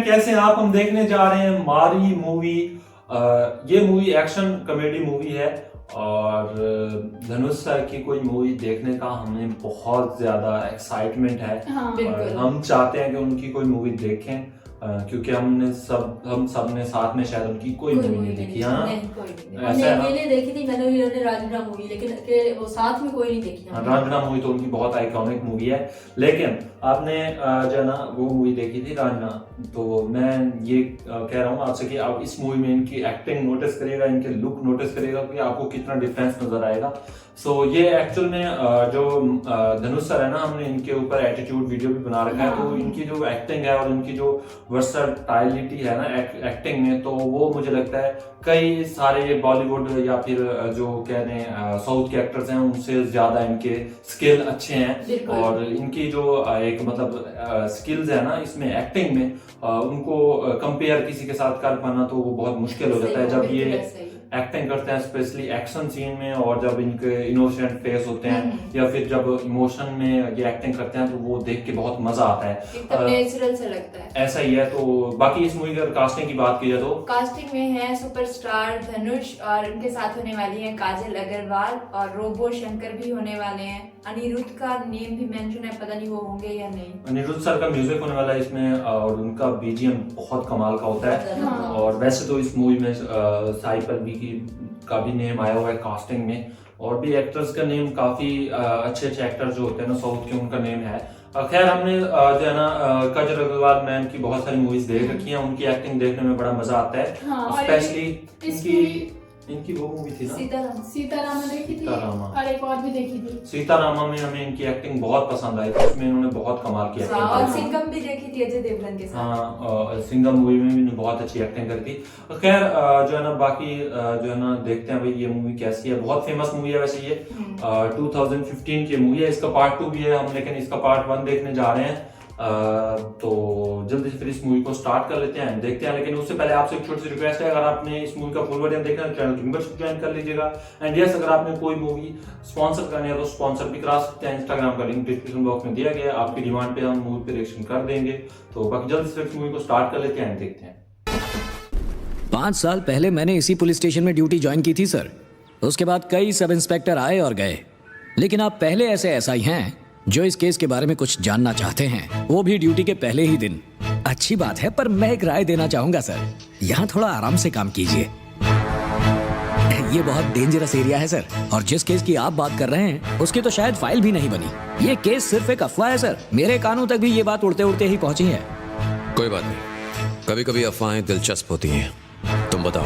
कैसे हैं आप? हम देखने जा रहे हैं मारी मूवी। ये मूवी एक्शन कॉमेडी मूवी है और धनुष सर की कोई मूवी देखने का हमें बहुत ज्यादा एक्साइटमेंट है। हाँ, और हम चाहते हैं कि उनकी कोई मूवी देखें, क्योंकि हम सब ने साथ में शायद उनकी कोई मूवी नहीं देखी। हाँ, हमने अकेले देखी थी, मैंने हीरो ने रांझना मूवी, लेकिन अकेले वो साथ में कोई नहीं देखी। रांझना मूवी तो उनकी बहुत आइकॉनिक मूवी है, लेकिन आपने जो है ना वो मूवी देखी थी रांझना, तो मैं ये कह रहा हूँ आपसे कि आप इस मूवी में इनकी एक्टिंग नोटिस करिएगा, इनके लुक नोटिस करिएगा कि आपको कितना डिफरेंस नजर आएगा। सो ये एक्चुअल में जो धनुष सर है ना, हमने इनके ऊपर एटीट्यूड वीडियो भी बना रखा है, तो इनकी जो एक्टिंग है और इनकी जो वर्सटाइलिटी है ना एक्टिंग में, तो वो मुझे लगता है कई सारे बॉलीवुड या फिर जो कह रहे हैं साउथ के एक्टर्स हैं उनसे ज्यादा इनके स्किल अच्छे हैं। और इनकी जो एक मतलब स्किल्स है ना इसमें एक्टिंग में, उनको कंपेयर किसी के साथ कर पाना तो वो बहुत मुश्किल हो जाता है जब ये एक्टिंग करते हैं, स्पेशली एक्शन सीन में, और जब इनके इनोसेंट फेस होते हैं या फिर जब इमोशन में ये एक्टिंग करते हैं तो वो देख के बहुत मजा आता है, एकदम नेचुरल से लगता है। ऐसा ही है। तो बाकी इस मूवी की कास्टिंग की बात की जाए तो कास्टिंग में है सुपरस्टार धनुष और उनके साथ होने वाली है काजल अग्रवाल, और रोबो शंकर भी होने वाले हैं। अनिरुद्ध का नेम भी मेंशन है, पता नहीं वो होंगे या नहीं। अनिरुद्ध सर का म्यूजिक होने वाला है इसमें, और उनका बीजीएम बहुत कमाल का होता है। और वैसे तो इस मूवी में साई पल्लवी का भी नेम आया हुआ है कास्टिंग में, और भी एक्टर्स का नेम काफी अच्छे एक्टर्स जो होते हैं ना साउथ के, उनका नेम है। खैर हमने जो है ना काजल अग्रवाल मैम की बहुत सारी मूवीज देख रखी हैं, उनकी एक्टिंग देखने में बड़ा मजा आता है। स्पेशली इनकी वो मूवी थी ना सीतारामा देखी थी, और एक और भी देखी थी सीतारामा में हमें इनकी एक्टिंग बहुत पसंद आई थी, उसमें इन्होंने बहुत कमाल की एक्टिंग और सिंघम भी देखी थी अजय देवगन के साथ। हाँ, सिंघम मूवी में भी बहुत अच्छी एक्टिंग करी थी। खैर जो है ना बाकी जो है ना देखते हैं भाई ये मूवी कैसी है। बहुत फेमस मूवी है वैसे ये, 2015 की मूवी है। इसका पार्ट 2 भी है हम, लेकिन इसका पार्ट 1 देखने जा रहे हैं। तो जल्दी से फिर इस मूवी को स्टार्ट कर लेते हैं, देखते हैं। लेकिन उससे पहले आपसे एक छोटी सी रिक्वेस्ट है, अगर आपने इस मूवी का फुल वर्जन देखना है चैनल की मेंबरशिप ज्वाइन कर लीजिएगा। एंड यस, अगर आपने कोई मूवी स्पॉन्सर करनी है तो स्पॉन्सर भी करा सकते हैं। इंस्टाग्राम का लिंक डिस्क्रिप्शन बॉक्स में दिया गया है, आपकी डिमांड पे हम मूवी पे रिएक्शन कर देंगे। तो बाकी जल्दी से इस मूवी को स्टार्ट कर लेते हैं, देखते हैं। 5 साल पहले मैंने इसी पुलिस स्टेशन में ड्यूटी ज्वाइन की थी सर। उसके बाद कई सब इंस्पेक्टर आए और गए, लेकिन आप पहले ऐसे एसआई हैं जो इस केस के बारे में कुछ जानना चाहते हैं, वो भी ड्यूटी के पहले ही दिन। अच्छी बात है, पर मैं एक राय देना चाहूंगा सर, यहाँ थोड़ा आराम से काम कीजिए। ये बहुत डेंजरस एरिया है सर, और जिस केस की आप बात कर रहे हैं उसकी तो शायद फाइल भी नहीं बनी। ये केस सिर्फ एक अफवाह है सर, मेरे कानों तक भी ये बात उड़ते उड़ते ही पहुंची है। कोई बात नहीं, कभी कभी अफवाहें दिलचस्प होती हैं। तुम बताओ।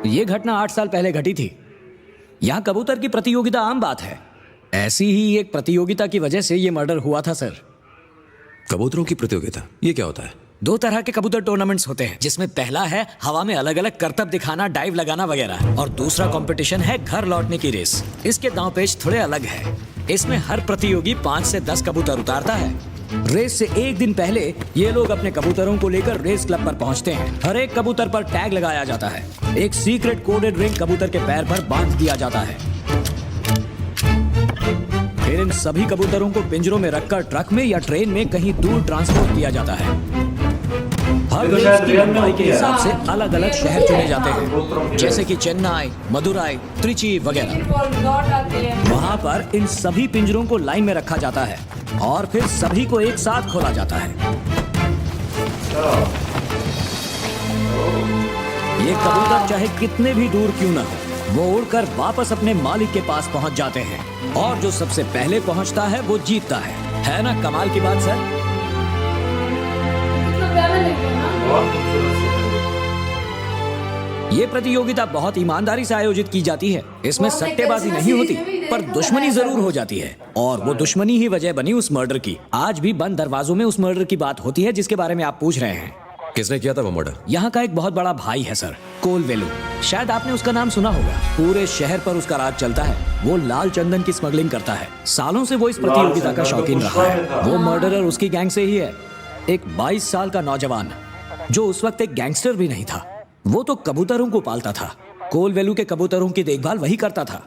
ये घटना 8 साल पहले घटी थी। यहाँ कबूतर की प्रतियोगिता आम बात है, ऐसी ही एक प्रतियोगिता की वजह से ये मर्डर हुआ था सर। कबूतरों की प्रतियोगिता, ये क्या होता है? 2 तरह के कबूतर टूर्नामेंट्स होते हैं, जिसमें पहला है हवा में अलग अलग करतब दिखाना, डाइव लगाना वगैरह, और दूसरा कंपटीशन है घर लौटने की रेस। इसके दांव पेच थोड़े अलग है। इसमें हर प्रतियोगी 5 से 10 कबूतर उतारता है। रेस से एक दिन पहले ये लोग अपने कबूतरों को लेकर रेस क्लब पर पहुंचते हैं। हर एक कबूतर पर टैग लगाया जाता है। एक सीक्रेट कोडेड रिंग कबूतर के पैर पर बांध दिया जाता है। फिर इन सभी कबूतरों को पिंजरों में रखकर ट्रक में या ट्रेन में कहीं दूर ट्रांसपोर्ट किया जाता है। हर रेस की लंबाई के हिसाब से अलग अलग शहर चुने जाते हैं, जैसे कि चेन्नई, मदुराई, त्रिची वगैरह। वहां पर इन सभी पिंजरों को लाइन में रखा जाता है और फिर सभी को एक साथ खोला जाता है। ये कबूतर चाहे कितने भी दूर क्यों ना हो, वो उड़कर वापस अपने मालिक के पास पहुंच जाते हैं, और जो सबसे पहले पहुंचता है वो जीतता है ना कमाल की बात सर? ये प्रतियोगिता बहुत ईमानदारी से आयोजित की जाती है। इसमें सट्टेबाजी नहीं होती, पर दुश्मनी जरूर हो जाती है, और वो दुश्मनी ही वजह बनी उस मर्डर की। आज भी बंद दरवाजों में उस मर्डर की बात होती है जिसके बारे में आप पूछ रहे हैं। किसने किया था वो मर्डर? यहाँ का एक बहुत बड़ा भाई है सर, कोलवेलू। शायद आपने उसका नाम सुना होगा। पूरे शहर पर उसका राज चलता है। वो लाल चंदन की स्मगलिंग करता है। सालों से वो इस प्रतियोगिता का शौकीन रहा है। वो मर्डरर उसकी गैंग से ही है। एक 22 साल का नौजवान जो उस वक्त एक गैंगस्टर भी नहीं था, वो तो कबूतरों को पालता था। कोलवेलू के कबूतरों की देखभाल वही करता था।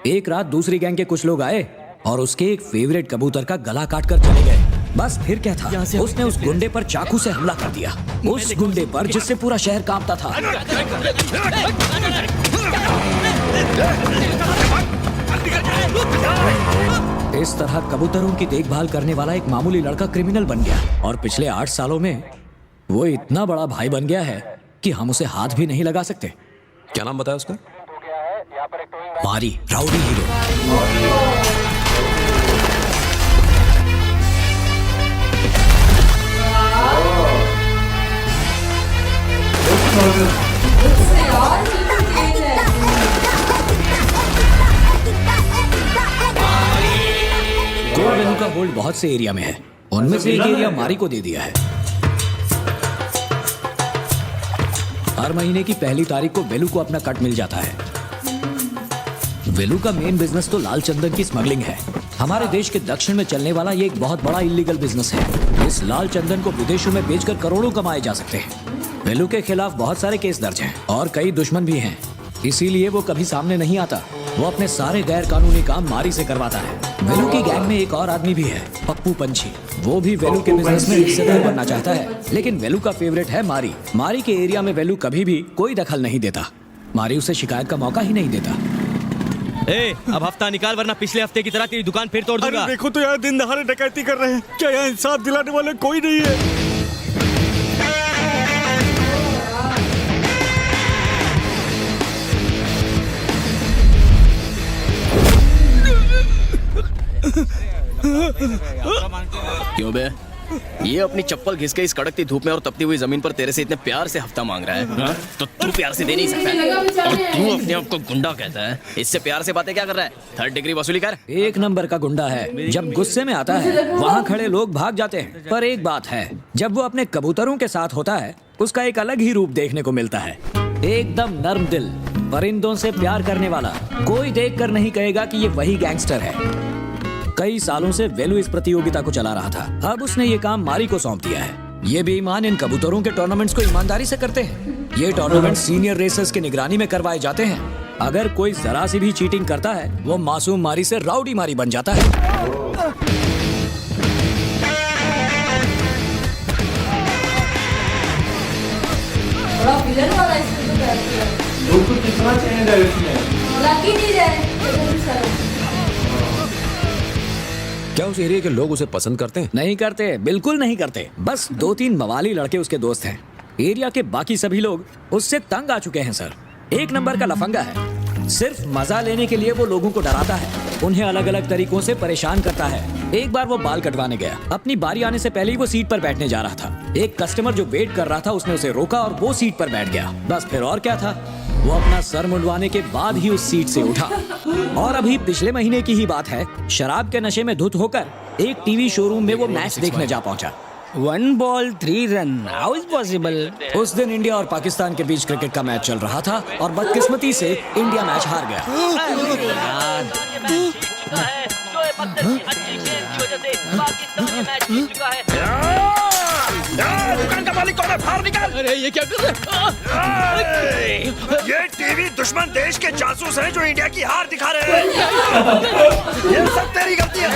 एक रात दूसरी गैंग के कुछ लोग आए और उसके एक फेवरेट कबूतर का गला काट कर चले गए। बस फिर क्या था, उसने उस गुंडे पर चाकू से हमला कर दिया, उस गुंडे पर जिससे पूरा शहर कांपता था। इस तरह कबूतरों की देखभाल करने वाला एक मामूली लड़का क्रिमिनल बन गया और पिछले 8 सालों में वो इतना बड़ा भाई बन गया है कि हम उसे हाथ भी नहीं लगा सकते। क्या नाम बताया उसका? मारी, राउडी हीरो। वेलू का होल्ड बहुत से एरिया में है, उनमें से एक एरिया मारी को दे दिया है। हर महीने की पहली तारीख को वेलू को अपना कट मिल जाता है। वेलू का मेन बिजनेस तो लाल चंदन की स्मगलिंग है। हमारे देश के दक्षिण में चलने वाला ये एक बहुत बड़ा इलीगल बिजनेस है। इस लाल चंदन को विदेशों में बेचकर करोड़ों कमाए जा सकते हैं। वेलू के खिलाफ बहुत सारे केस दर्ज हैं और कई दुश्मन भी हैं, इसीलिए वो कभी सामने नहीं आता। वो अपने सारे गैर कानूनी काम मारी से करवाता है। वेलू की गैंग में एक और आदमी भी है, पप्पू पंछी। वो भी वेलू के बिजनेस में हिस्सेदार बनना चाहता है, लेकिन वेलू का फेवरेट है मारी। मारी के एरिया में वेलू कभी भी कोई दखल नहीं देता। मारी उसे शिकायत का मौका ही नहीं देता। अब हफ्ता निकाल, वरना पिछले हफ्ते की तरह तेरी दुकान फिर तोड़ दूंगा। अरे देखो तो यार, दिन दहाड़े डकैती कर रहे हैं। क्या यहाँ इंसाफ दिलाने वाले कोई नहीं है? क्यों बे? ये अपनी चप्पल घिस के इस कड़कती धूप में और तपती हुई जमीन पर तेरे से इतने प्यार से हफ्ता मांग रहा है, तो तू प्यार से दे नहीं सकता और तू अपने आप को गुंडा कहता है। इससे प्यार से बातें क्या कर रहा है? 3rd डिग्री वसूली कर। एक नंबर का गुंडा है। जब गुस्से में आता है वहाँ खड़े लोग भाग जाते हैं। पर एक बात है, जब वो अपने कबूतरों के साथ होता है उसका एक अलग ही रूप देखने को मिलता है। एकदम नर्म दिल, परिंदों से प्यार करने वाला। कोई देखकर नहीं कहेगा कि ये वही गैंगस्टर है। कई सालों से वेलू इस प्रतियोगिता को चला रहा था। अब उसने ये काम मारी को सौंप दिया है। ये बेईमान इन कबूतरों के टूर्नामेंट्स को ईमानदारी से करते हैं। ये टूर्नामेंट सीनियर रेसर्स की निगरानी में करवाए जाते हैं। अगर कोई जरा सी भी चीटिंग करता है वो मासूम मारी से राउडी मारी बन जाता है। लोग तो कितना चाहिए डायरेक्शन है। लगी नहीं रहे। क्या उस एरिया के लोग उसे पसंद करते हैं? नहीं करते, बिल्कुल नहीं करते। बस 2-3 मवाली लड़के उसके दोस्त हैं। एरिया के बाकी सभी लोग उससे तंग आ चुके हैं सर। एक नंबर का लफंगा है। सिर्फ मजा लेने के लिए वो लोगों को डराता है, उन्हें अलग अलग तरीकों से परेशान करता है। एक बार वो बाल कटवाने गया। अपनी बारी आने से पहले ही वो सीट पर बैठने जा रहा था। एक कस्टमर जो वेट कर रहा था उसने उसे रोका और वो सीट पर बैठ गया। बस फिर और क्या था, वो अपना सर मुंडवाने के बाद ही उस सीट से उठा। और अभी पिछले महीने की ही बात है, शराब के नशे में धुत होकर एक टीवी शोरूम में वो मैच देखने जा पहुंचा। 1 ball 3 run, how is possible? उस दिन इंडिया और पाकिस्तान के बीच क्रिकेट का मैच चल रहा था और बदकिस्मती से इंडिया मैच हार गया। दुकान का मालिक कौन है? बाहर निकाल। अरे ये क्या कर रहा है? ये टीवी दुश्मन देश के जासूस हैं जो इंडिया की हार दिखा रहे हैं। ये सब तेरी गलती है।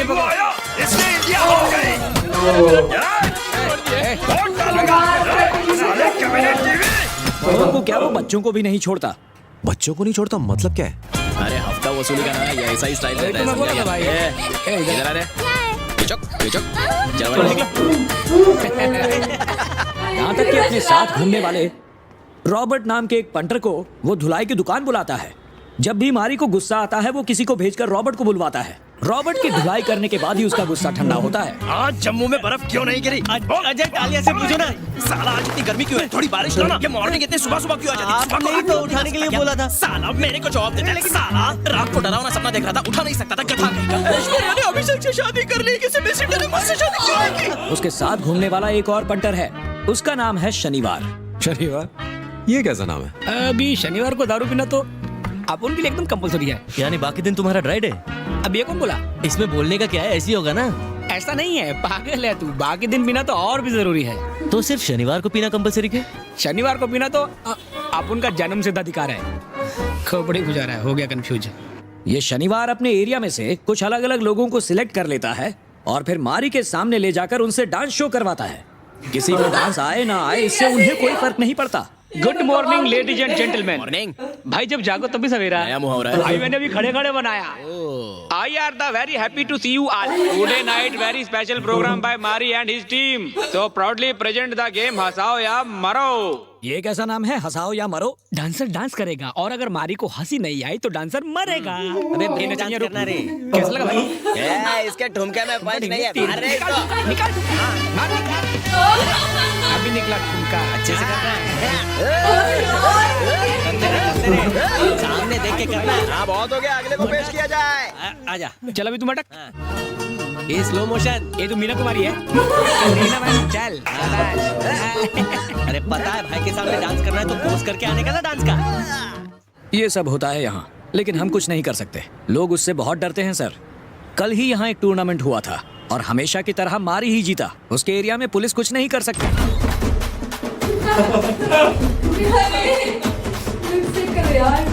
वो आया, इसने इंडिया हार गई। साले कैबिनेट टीवी। वो क्या वो बच्चों को भी नहीं छोड़ता? बच्चों को नहीं छोड़ता मतलब क्या है? अरे हफ्ता वसूली का ना, ये ऐसा ही स्टाइल रहता है। समझा क्या? इधर आ रे। चुप चुप यहाँ तक कि अपने साथ घूमने वाले रॉबर्ट नाम के एक पंटर को वो धुलाई की दुकान बुलाता है। जब भी मारी को गुस्सा आता है वो किसी को भेजकर रॉबर्ट को बुलवाता है। रॉबर्ट की धुलाई करने के बाद ही उसका गुस्सा ठंडा होता है। आज जम्मू में बर्फ क्यों नहीं गिरी? अजय कालिया से पूछो ना। साला आज इतनी गर्मी क्यों है? थोड़ी बारिश लो ना। ये मॉर्निंग इतने सुबह सुबह क्यों आ जाती है? आपने ही तो उठाने के लिए बोला था। साला मेरे को जवाब देता है। साला रात को डरावना सपना देख रहा था, उठा नहीं सकता था। गधा ऐश्वर्या ने अभिषेक से शादी कर ली, किसी बेसिकली ने मुझसे शादी क्यों की? उसके साथ घूमने वाला एक और पंटर है, उसका नाम है शनिवार। शनिवार? ये कैसा नाम है? अभी शनिवार को दारू पीना तो अपन के लिए एकदम कंपलसरी है। यानी बाकी दिन तुम्हारा ड्राई डे? अब ये कौन बोला? इसमें बोलने का क्या है, ऐसी होगा ना। ऐसा नहीं है, पागल है तू। बाकी दिन पीना तो और भी जरूरी है। तो सिर्फ शनिवार को पीना कंपलसरी क्यों? शनिवार को पीना तो अपन का जन्म सिद्ध अधिकार है। खोपड़ी गुजारा है, हो गया कंफ्यूज। ये शनिवार अपने एरिया में से कुछ अलग अलग लोगों को सिलेक्ट कर लेता है और फिर मारी के सामने ले जाकर उनसे डांस शो करवाता है। किसी को डांस आए ना आए इससे उन्हें कोई फर्क नहीं पड़ता। Good morning ladies and gentleman. Morning. भाई जब जागो तभी सवेरा नया मुहावरा है। भाई मैंने अभी खड़े खड़े बनाया। I are the very happy to see you all today night very special program by Mari and his team. So proudly present the game हंसाओ या मरो। ये कैसा नाम है, हंसाओ या मरो? डांसर डांस करेगा और अगर मारी को हंसी नहीं आई तो डांसर मरेगा। अबे बिना डांस करना रे। कैसा लगा भाई? इसके ठुमके में पंच नहीं है। अरे निकाल अभी निकला ठुमका। अच्छे से करना है। सामने देख के करना। हाँ बहुत हो गया, अगले को पेश किया जाए। आजा चल अभी तुम अटक। ये स्लो मोशन। ये तो मीना कुमारी है। मीना भाई चल। अरे पता है भाई के सामने डांस करना है तो पोज करके आने का ना डांस का। ये सब होता है यहाँ, लेकिन हम कुछ नहीं कर सकते। लोग उससे बहुत डरते हैं सर। कल ही यहाँ एक टूर्नामेंट हुआ था और हमेशा की तरह मारी ही जीता। उसके एरिया में पुलिस कुछ नहीं कर सकती। यार